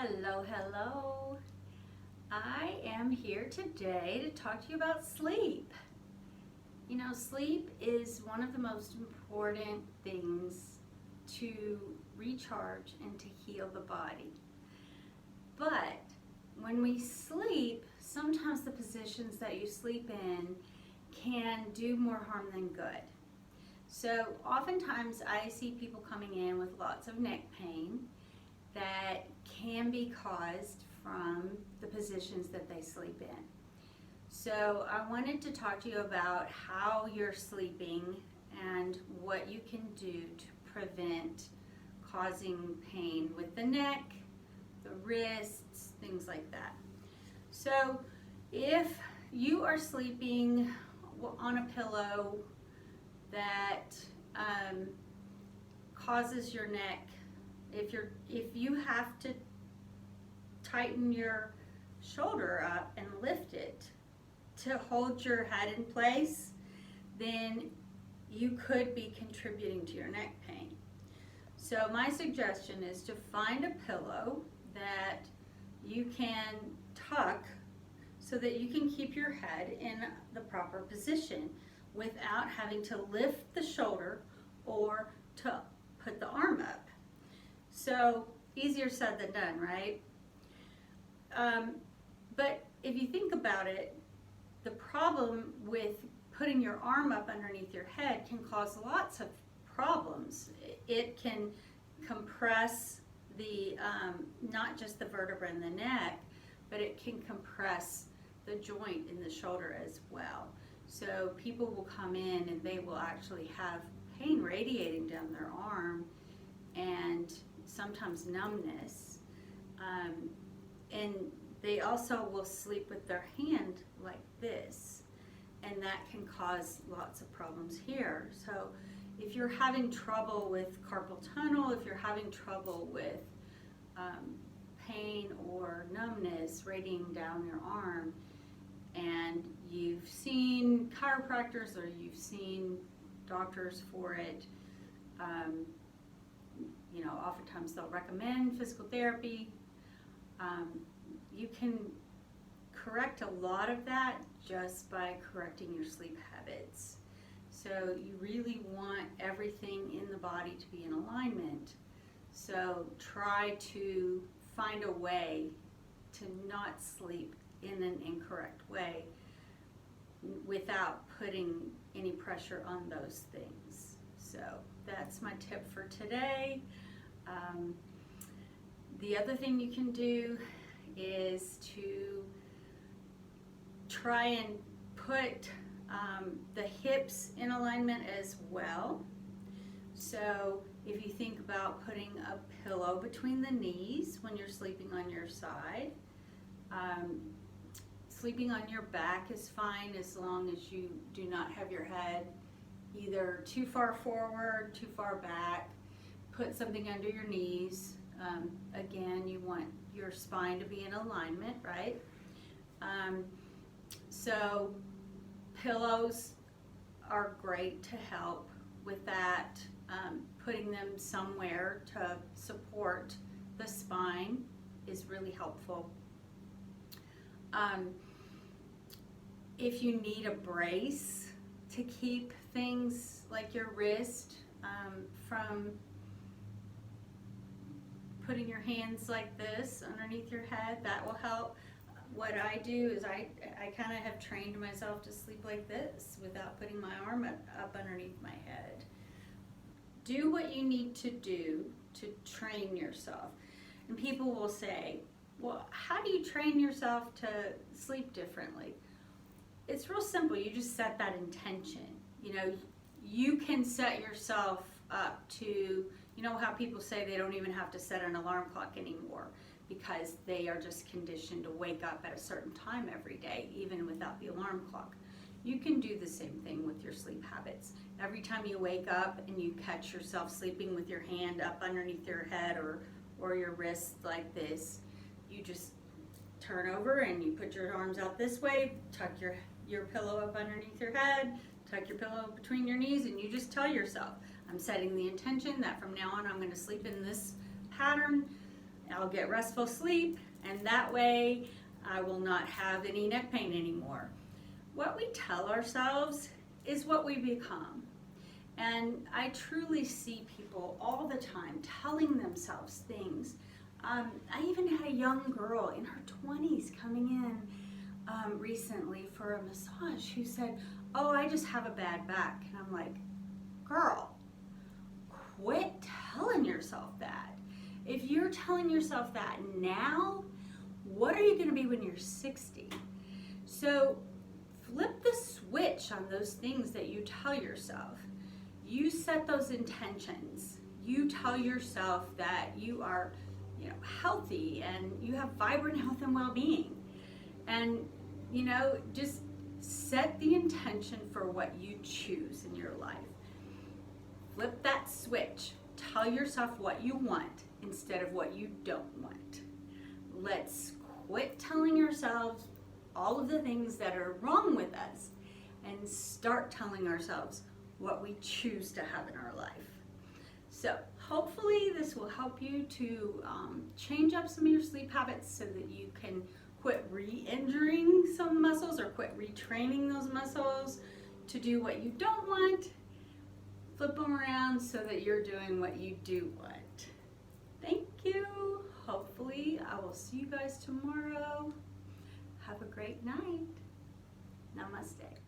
Hello, hello. I am here today to talk to you about sleep. You know, sleep is one of the most important things to recharge and to heal the body. But when we sleep, sometimes the positions that you sleep in can do more harm than good. So oftentimes I see people coming in with lots of neck pain that can be caused from the positions that they sleep in. So I wanted to talk to you about how you're sleeping and what you can do to prevent causing pain with the neck, the wrists, things like that. So if you are sleeping on a pillow that causes your neck, if you have to tighten your shoulder up and lift it to hold your head in place, then you could be contributing to your neck pain. So my suggestion is to find a pillow that you can tuck so that you can keep your head in the proper position without having to lift the shoulder or to put the arm up. So easier said than done, right? But if you think about it, the problem with putting your arm up underneath your head can cause lots of problems. It can compress the, not just the vertebra in the neck, but it can compress the joint in the shoulder as well. So people will come in and they will actually have pain radiating down their arm and sometimes numbness. And they also will sleep with their hand like this, and that can cause lots of problems here. So if you're having trouble with carpal tunnel, if you're having trouble with pain or numbness radiating down your arm, and you've seen chiropractors or you've seen doctors for it, you know, oftentimes they'll recommend physical therapy. You can correct a lot of that just by correcting your sleep habits. So you really want everything in the body to be in alignment. So try to find a way to not sleep in an incorrect way without putting any pressure on those things. So that's my tip for today. The other thing you can do is to try and put the hips in alignment as well. So if you think about putting a pillow between the knees when you're sleeping on your side, sleeping on your back is fine as long as you do not have your head either too far forward, too far back. Put something under your knees. Again, you want your spine to be in alignment, right? So pillows are great to help with that. Putting them somewhere to support the spine is really helpful. If you need a brace to keep things like your wrist from putting your hands like this underneath your head, that will help. What I do is I kind of have trained myself to sleep like this without putting my arm up underneath my head. Do what you need to do to train yourself. And people will say, well, how do you train yourself to sleep differently? It's real simple. You just set that intention. You know, you can set yourself up to, you know how people say they don't even have to set an alarm clock anymore because they are just conditioned to wake up at a certain time every day, even without the alarm clock. You can do the same thing with your sleep habits. Every time you wake up and you catch yourself sleeping with your hand up underneath your head or your wrist like this, you just turn over and you put your arms out this way, tuck your pillow up underneath your head, tuck your pillow between your knees, and you just tell yourself, I'm setting the intention that from now on I'm going to sleep in this pattern I'll get restful sleep, and that way I will not have any neck pain anymore. What we tell ourselves is what we become. And I truly see people all the time telling themselves things. I even had a young girl in her 20s coming in recently for a massage who said, "Oh, I just have a bad back." And I'm like, girl, quit telling yourself that. If you're telling yourself that now, what are you going to be when you're 60? So flip the switch on those things that you tell yourself. You set those intentions. You tell yourself that you are, healthy and you have vibrant health and well-being. And, just set the intention for what you choose in your life. Flip that switch. Tell yourself what you want instead of what you don't want. Let's quit telling ourselves all of the things that are wrong with us and start telling ourselves what we choose to have in our life. So hopefully this will help you to change up some of your sleep habits so that you can quit re-injuring some muscles or quit retraining those muscles to do what you don't want. Flip them around so that you're doing what you do want. Thank you. Hopefully I will see you guys tomorrow. Have a great night. Namaste.